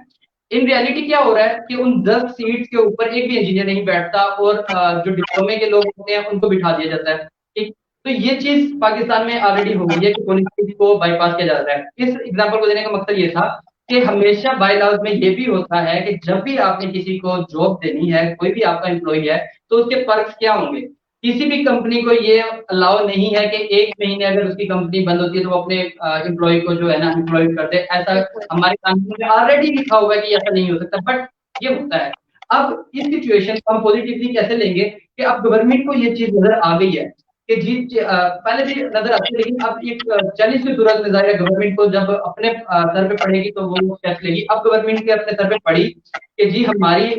Speaker 2: इन रियलिटी क्या हो रहा है कि उन 10 सीट्स के ऊपर एक भी इंजीनियर नहीं बैठता, और जो डिप्लोमे के लोग होते हैं उनको बिठा दिया जाता है। ठीक, तो ये चीज पाकिस्तान में ऑलरेडी हो गई है कि पॉलिटिक्स को बाईपास किया जाता है। इस एग्जांपल को देने का मकसद ये था कि हमेशा बाय लॉज में ये भी होता है कि जब भी आपने किसी को जॉब देनी है, कोई भी आपका एम्प्लॉय है, तो उसके पर्क्स क्या होंगे। किसी भी कंपनी को ये अलाउ नहीं है कि 1 महीने अगर उसकी कंपनी बंद होती है तो वो अपने एम्प्लॉय को जो है ना एम्प्लॉय कर दे। ऐसा हमारे कानून में ऑलरेडी लिखा हुआ है कि ऐसा नहीं हो सकता, बट ये होता है। अब इस सिचुएशन को हम पॉजिटिवली कैसे लेंगे कि अब गवर्नमेंट को ये चीज नजर आ गई है कि जी पहले भी नजर आती है, लेकिन अब एक चैलेंज की सूरत में जाहिर है गवर्नमेंट को जब अपने सर पे पड़ेगी तो वो स्टेप्स लेगी। अब गवर्नमेंट के अपने सर पे पड़ी कि जी हमारी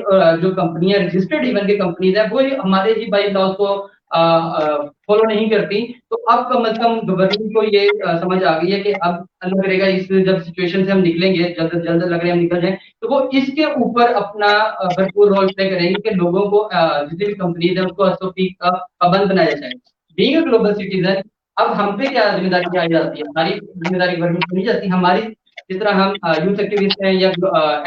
Speaker 2: जो कंपनियां रजिस्टर्ड इवन की कंपनीज है वो हमारे ही बाई लॉज को फॉलो नहीं करती। तो अब कम से कम गवर्नमेंट को ये समझ आ गई है कि अब लग रहेगा इस जब सिचुएशन से हम निकलेंगे, जल्द जल्द लग रहे हैं हम निकल जाए, तो वो इसके ऊपर अपना भरपूर रोल प्ले करेंगे कि लोगों को जितनी भी कंपनीज है उसको एसओपी का पाबंद बनाया जाए। बीइंग अ ग्लोबल सिटीजन, अब हम पे क्या जिम्मेदारी आई जाती है? हमारी जिम्मेदारी गवर्नमेंट को नहीं जाती। हमारी जिस तरह हम यूथ एक्टिविस्ट हैं या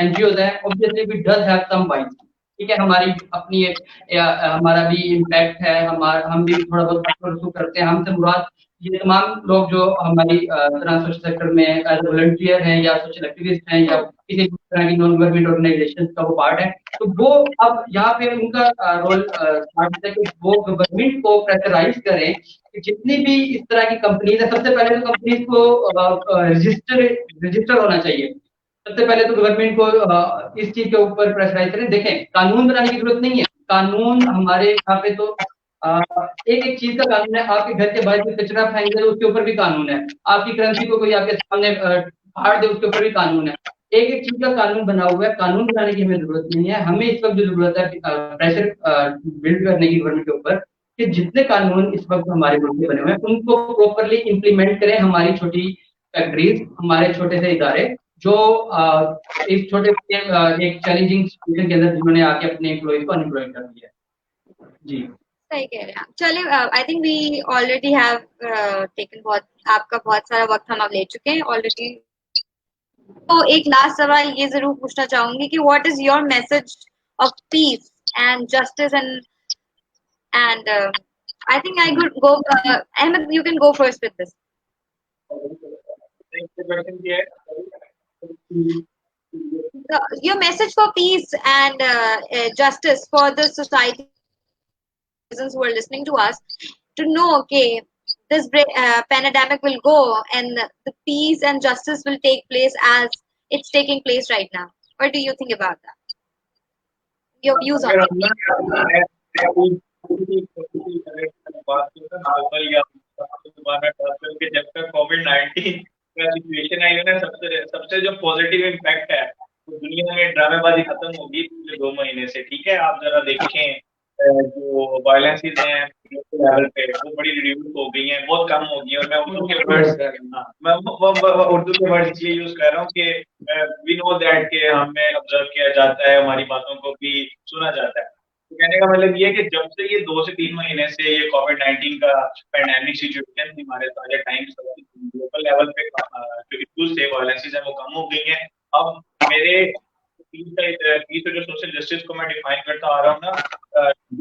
Speaker 2: एनजीओ हैं, obviously we does have some voice. ठीक है, हमारी अपनी एक हमारा भी इम्पैक्ट है, हम भी थोड़ा बहुत करते हैं। हमसे मुराद ये तमाम लोग जो हमारी तरह सोशल सेक्टर में एज वॉलंटियर हैं या सोशल एक्टिविस्ट हैं या किसी तरह की नॉन गवर्नमेंट ऑर्गेनाइजेशन का वो पार्ट है, तो वो अब यहाँ पे उनका रोल स्टार्ट है कि वो गवर्नमेंट को प्रेशराइज करें कि जितनी भी इस तरह की कंपनीज है, सबसे पहले तो कंपनीज को रजिस्टर होना चाहिए। सबसे पहले तो गवर्नमेंट को इस चीज के ऊपर प्रेशराइज करें। देखें, कानून बनाने की जरूरत नहीं है, कानून हमारे यहाँ पे तो एक एक चीज का कानून है। आपके घर के बाहर कोई कचरा फेंक दे उसके ऊपर भी कानून है। आपकी करेंसी को कोई आपके सामने फाड़ दे उसके ऊपर भी कानून है। एक एक चीज का कानून बना हुआ है। कानून बनाने की हमें जरूरत नहीं है। हमें इस वक्त जो जरूरत है प्रेशर बिल्ड करने की गवर्नमेंट के ऊपर कि जितने कानून इस वक्त हमारे मुल्क में बने हुए हैं उनको प्रॉपरली इंप्लीमेंट करें हमारी छोटी फैक्ट्रीज, हमारे छोटे से इदारे जो एक छोटे एक चैलेंजिंग सिचुएशन के अंदर जिन्होंने आके अपने एम्प्लॉय को अनएम्प्लॉय कर दिया। जी
Speaker 1: सही कह रहे हैं आप। चलिए, I think we already have taken बहुत आपका बहुत सारा वक्त हम अब ले चुके हैं ऑलरेडी। तो एक लास्ट सवाल ये जरूर पूछना चाहूंगी कि what is your message of peace and justice and I think I could go Ahmed you can go first with this
Speaker 3: question क्या है?
Speaker 1: your message for peace and justice for the society who are listening to us to know okay this pandemic will go and the peace and justice will take place as it's taking place right now. What do you think about that? Your views on
Speaker 3: अगर
Speaker 1: it?
Speaker 3: हम ना मैं बात करूँ ना local या दोबारा बात करूँ कि जब तक कोविड-19 का सिचुएशन आई है ना सबसे सबसे जो पॉजिटिव इम्पैक्ट है तो दुनिया में ड्रामेबाजी खत्म होगी पिछले 2 महीने से। ठीक है, आप जरा देखें जो वायलेंसेस हैं लेवल पे वो बड़ी रिड्यूस हो गई हैं, बहुत कम हो गई हैं। और मैं उर्दू के वर्ड्स मैं उर्दू के वर्ड्स इसलिए यूज कर रहा हूँ कि वी नो दैट कि हमें ऑब्जर्व किया जाता है, हमारी बातों को भी सुना जाता है। तो कहने का मतलब ये है कि जब से ये 2 से 3 महीने से ये कोविड-19 का पैंडेमिक सिचुएशन थी हमारे सारे टाइम ग्लोबल लेवल पे जो इश्यूज थे वायलेंसेस है वो कम हो गई हैं। अब मेरे पीस जो सोशल जस्टिस को मैं डिफाइन करता आ रहा हूँ ना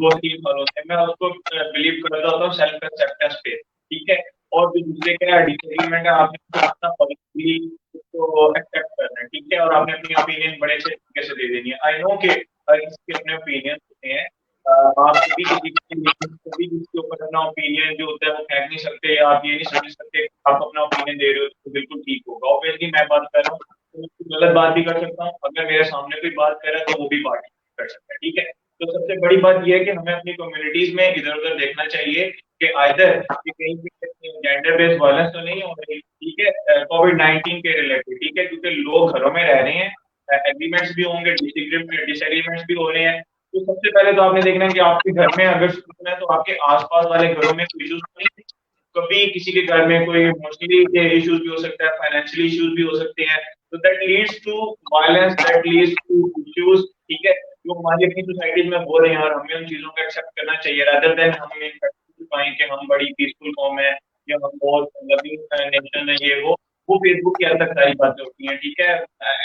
Speaker 3: 2-3 सालों से मैं उसको बिलीव करता होता हूँ सेल्फ एक्सेप्टेंस पे। ठीक है, और जो दूसरे का डिसएग्रीमेंट है आपने अपना पॉलिसी को एक्सेप्ट करना है। ठीक है, और आपने अपनी ओपिनियन बड़े अच्छे तरीके से दे देनी है। आई नो कि हर किसी के अपने ओपिनियन होते हैं। आप कभी कभी किसी के ऊपर अपना ओपिनियन जो होता है वो फेंक नहीं सकते या आप ये नहीं समझ सकते आप अपना ओपिनियन दे रहे हो तो बिल्कुल ठीक होगा। ऑब्वियसली मैं बात कर रहा हूँ तो मैं गलत बात भी कर सकता हूँ, अगर मेरे सामने कोई बात कर रहा है तो वो भी बात कर सकता है। ठीक है, तो सबसे बड़ी बात यह है कि हमें अपनी कम्युनिटीज में इधर उधर देखना चाहिए कि आइदर कहीं पे जेंडर बेस्ड वायलेंस तो नहीं हो रही। ठीक है, कोविड-19 के रिलेटेड। ठीक है, क्योंकि लोग घरों में रह रहे हैं, एग्रीमेंट्स भी होंगे, डिसएग्रीमेंट्स भी हो रहे हैं। तो सबसे पहले तो आपने देखना है कि आपके घर में अगर सुकून है तो आपके आसपास वाले घरों में कोई इश्यूज नहीं है। कभी किसी के घर में कोई इमोशनली इश्यूज भी हो सकता है, फाइनेंशियली इश्यूज भी हो सकते हैं, तो that leads to violence, that leads to issues. ठीक है, जो हमारी अपनी सोसाइटीज में हो रहे हैं और हमें उन चीजों को एक्सेप्ट करना चाहिए रादर देन हम पाएं कि हम बड़ी पीसफुल कौम है या हम बहुत लविंग नेशन है। ये वो फेसबुक की हद तक सारी बातें होती हैं। ठीक है,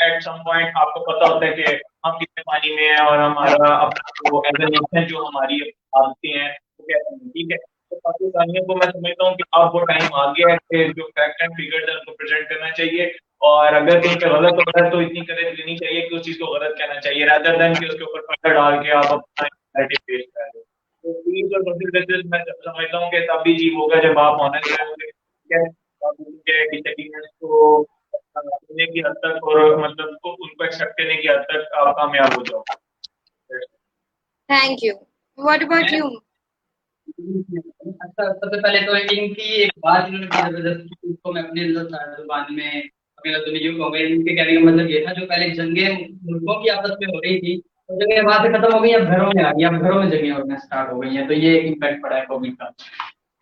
Speaker 3: एट सम पॉइंट आपको पता होता है कि हम कितने पानी में हैं और हमारा अपना जो एज ए नेशन जो हमारी आदतें हैं वो कैसे हैं। ठीक है, तो पाकिस्तानियों को मैं समझता हूँ कि अब वो टाइम आ गया है कि जो फैक्ट एंड फिगर्स है उनको प्रेजेंट करना चाहिए और अगर कहीं पे गलत होता है तो इतनी करेज लेनी चाहिए कि उस चीज को गलत कहना चाहिए रादर देन कि उसके ऊपर पर्दा डाल के आप अपना नैरेटिव पेश कर रहे हो। तो पीस और सोशल जस्टिस मैं समझता हूँ कि तभी जीव होगा जब आप ऑनेस्ट रहोगे। ठीक है, आप उनके डिसएग्रीमेंट्स को सुनने की हद तक और मतलब उनको एक्सेप्ट करने की हद तक आप कामयाब हो जाओ।
Speaker 1: Thank you. What about you?
Speaker 2: अच्छा, सबसे पहले तो इनकी एक बात इन्होंने की जबरदस्ती उसको मैं अपने जुबान में अपने लफ्ज़ों में यूं कहूँगा। इनके कहने का मतलब ये था जो पहले जंगें मुल्कों की आपस में हो रही थी तो जंगें वहां से खत्म हो गई, अब घरों में आ गई, अब घरों में जंगें होना स्टार्ट हो गई हैं। तो ये एक इम्पैक्ट पड़ा है कोविड का।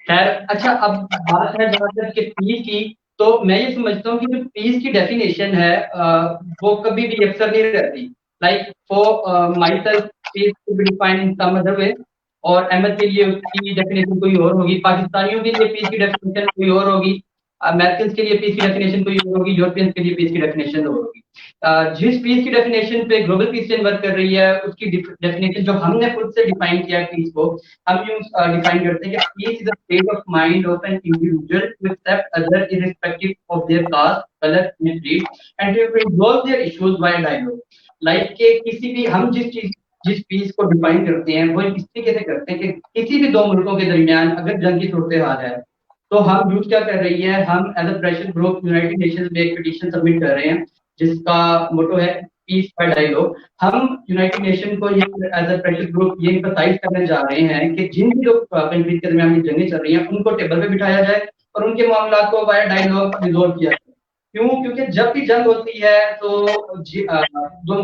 Speaker 2: खैर, अच्छा, अब बात है जहाँ तक कि पीस की, तो मैं ये समझता हूँ कि जो पीस की डेफिनेशन है वो कभी भी अक्सर नहीं रहती। Like for my self peace to be defined in some other way, और अहमद के लिए उसकी डेफिनेशन कोई और होगी, पाकिस्तानियों के लिए पीस की डेफिनेशन कोई और होगी, अमेरिकन के लिए पीस की डेफिनेशन कोई और होगी, यूरोपियंस के लिए पीस की डेफिनेशन और होगी। जिस पीस की डेफिनेशन पे ग्लोबल पीस चेन वर्क कर रही है उसकी डेफिनेशन जो हमने खुद से डिफाइन किया पीस को, हम यूं डिफाइन करते हैं कि peace is a state of mind of an individual to accept other irrespective of their caste, colour, creed and to resolve their issues by dialogue। लाइक के किसी भी हम जिस पीस को डिफाइन करते हैं वो इस तरीके से करते हैं कि किसी भी दो मुल्कों के दरमियान अगर जंग की सूरत हाल है तो हम यूथ क्या कर रही है, हम as a pressure group United Nations में एक पिटीशन सबमिट कर रहे हैं जिसका मोटो है पीस बाय डायलॉग। हम यूनाइटेड नेशन को ये एज अ प्रेशर ग्रुप ये एम्फसाइज करने जा रहे हैं कि जिन भी लोग कंट्रीज के दरमियान जंगें चल रही हैं उनको टेबल पे बिठाया जाए और उनके मामला को बाय डायलॉग रिजोल्व किया जाए। क्यों? क्योंकि जब भी जंग होती है तो दो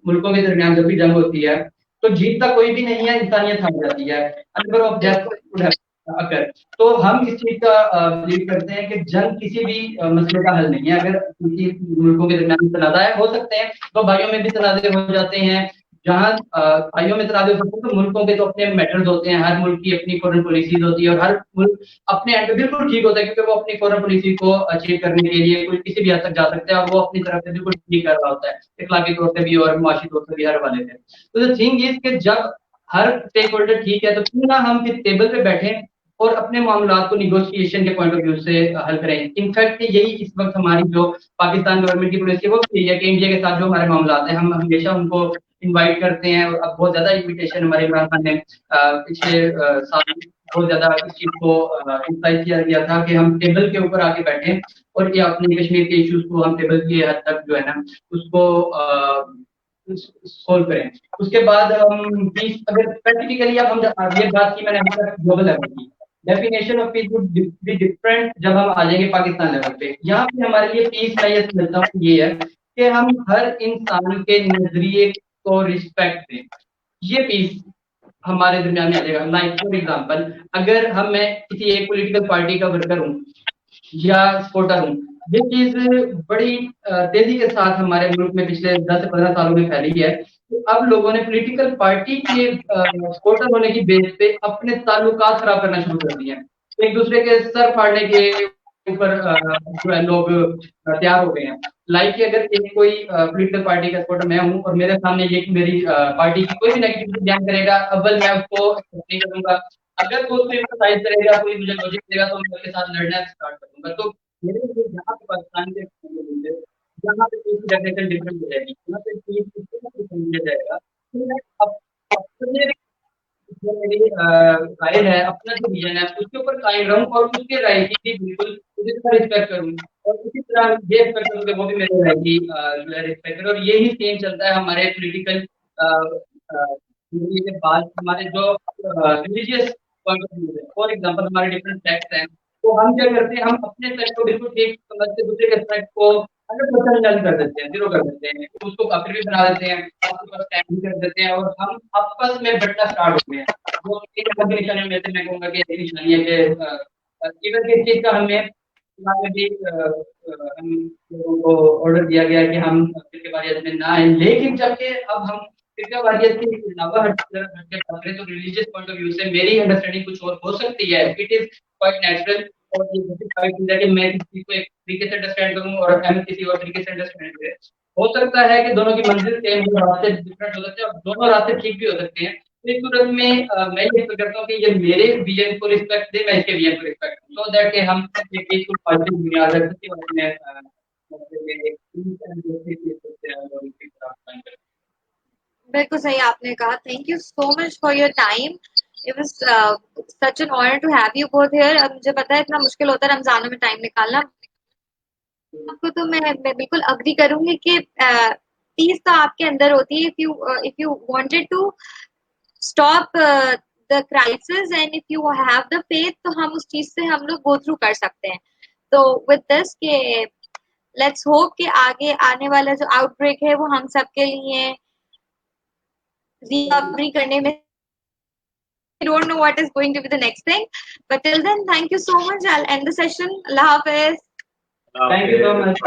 Speaker 2: मुल्कों के दरमियान जब भी जंग होती है तो जीतता कोई भी नहीं है, इंसानियत हार जाती है। नंबर ऑफ डेथ अगर तो हम इस चीज का बिलीव करते हैं कि जंग किसी भी मसले का हल नहीं है। अगर किसी मुल्कों के दरमियान तनाज़ा हो सकते हैं तो भाइयों में भी तनाज़े हो जाते हैं, जहाँ भाइयों में तनाज़ हो सकते हैं, तो मुल्कों के तो अपने मैटर्स होते हैं, हर मुल्क की अपनी फॉरेन पॉलिसीज होती है और हर मुल्क अपने एंड पे बिल्कुल ठीक होता है, क्योंकि वो अपनी फॉरेन पॉलिसी को अचीव करने के लिए कोई किसी भी हद तक जा सकता है और वो अपनी तरफ से बिल्कुल ठीक कर रहा होता है, इखलाकी तौर से भी और मुआशी तौर से भी हर वाले से। तो द थिंग इज कि जब हर स्टेक होल्डर ठीक है, तो क्यों ना हम इस टेबल पे बैठें और अपने मामलात को निगोशिएशन के पॉइंट ऑफ व्यू से हल करें। इनफैक्ट यही इस वक्त हमारी जो पाकिस्तान गवर्नमेंट की पॉलिसी है वो यही है कि इंडिया के साथ जो हमारे मामलात हैं, हम हमेशा उनको इनवाइट करते हैं और अब बहुत ज्यादा इन्विटेशन हमारे इमरान खान ने पिछले साल बहुत ज्यादा इस चीज को इंसाइट किया गया था कि हम टेबल के ऊपर आके बैठे और ये अपने कश्मीर के इश्यूज को हम टेबल की हद तक जो है ना उसको सोल्व करें। उसके बाद हम पीस, अगर स्पेसिफिकली अब हम ये बात की मैंने अभी तक ग्लोबल लेवल की, definition of peace would be different जब हम आ जाएंगे पाकिस्तान लेवल पे। यहाँ पे हमारे लिए पीस मैं ये समझता हूँ ये है कि हम हर इंसान के नजरिए को रिस्पेक्ट दें, ये पीस हमारे दरमियान में आ जाएगा। लाइक फॉर एग्जाम्पल, अगर मैं किसी एक पॉलिटिकल पार्टी का वर्कर हूँ या सपोर्टर हूँ, ये चीज बड़ी तेजी के साथ हमारे मुल्क में पिछले 10 से 15 सालों में फैली है। तो अब लोगों ने पॉलिटिकल पार्टी के सपोर्टर होने की बेस पे अपने ताल्लुकात खराब करना शुरू कर दिए हैं, एक दूसरे के सर फाड़ने के ऊपर जो है लोग तैयार हो गए हैं। लाइक अगर एक कोई पॉलिटिकल पार्टी का सपोर्टर मैं हूँ और मेरे सामने ये कि मेरी पार्टी की कोई भी नेगेटिविटी बयान करेगा, अव्वल मैं उसको नहीं करूंगा। अगर वो उसको एम्फसाइज करेगा, कोई मुझे लॉजिक देगा, तो मैं उसके साथ लड़ना स्टार्ट कर दूंगा। तो मेरे लिए यहाँ पे पाकिस्तान के यहाँ पे चीज की डेफिनेशन डिफरेंट हो जाएगी, यहाँ पे चीज किसी समझा जाएगा कि मैं अपने जो मेरी राय है, अपना जो विजन है उसके ऊपर कायम रहूं और उसके राय की भी बिल्कुल उसी तरह रिस्पेक्ट करूं और उसी तरह ये रिस्पेक्ट करूं कि वो भी मेरे राय की जो है रिस्पेक्ट करे। और यही सेम चलता है हमारे पॉलिटिकल के बाद हमारे जो रिलीजियस पॉइंट ऑफ व्यू है। फॉर एग्जांपल हमारे डिफरेंट सेक्ट्स हैं, तो हम क्या करते हैं, हम अपने सेक्ट को बिल्कुल ठीक समझते दूसरे के सेक्ट को 100% डन कर देते हैं, जीरो कर देते हैं, उसको काफिर भी बना देते हैं, आपके पास स्टैंड भी कर देते हैं और हम आपस में बटना स्टार्ट होते हैं। वो एक अलग निशानी में से मैं कहूंगा कि एक निशानी है कि इवन इस चीज का हमें में भी हम लोगों को ऑर्डर दिया गया कि हम फिर वारियत में ना आए, लेकिन जबकि अब हम फिर वारियत के अलावा हटके बात करें तो रिलीजियस पॉइंट ऑफ व्यू से मेरी अंडरस्टैंडिंग कुछ और हो सकती है। इट इज क्वाइट नेचुरल और ये जुस्टिफाइड चीज है कि मैं किसी चीज को एक तरीके से अंडरस्टैंड करूं और अहमद किसी और तरीके से अंडरस्टैंड करे। हो सकता है कि दोनों की मंजिल सेम हो, रास्ते डिफरेंट हो सकते हैं और दोनों रास्ते ठीक भी हो सकते हैं। इस सूरत में मैं ये एक्सपेक्ट करता हूँ कि ये मेरे विजन को रिस्पेक्ट दे, मैं इसके विजन को रिस्पेक्ट दूं, सो दैट कि हम एक पीसफुल पॉजिटिव बुनियाद रख सकें और अपने
Speaker 1: बिल्कुल सही आपने कहा। Thank you so much for your time. It was such an honour to have you both here. अब मुझे पता है इतना मुश्किल होता है रमजानों में टाइम निकालना। आपको तो मैं बिल्कुल अग्री करूंगी कि पीस तो आपके अंदर होती है। If you wanted to stop the crisis and if you have the faith, तो हम उस चीज से हम लोग गो थ्रू कर सकते हैं। तो विद दिस के लेट्स होप कि आगे आने वाला जो आउटब्रेक है वो हम सबके लिए रिकवरी करने में, I don't know what is going to be the next thing, but till then, thank you so much. I'll end the session. Allah Hafiz.
Speaker 2: Thank you so much.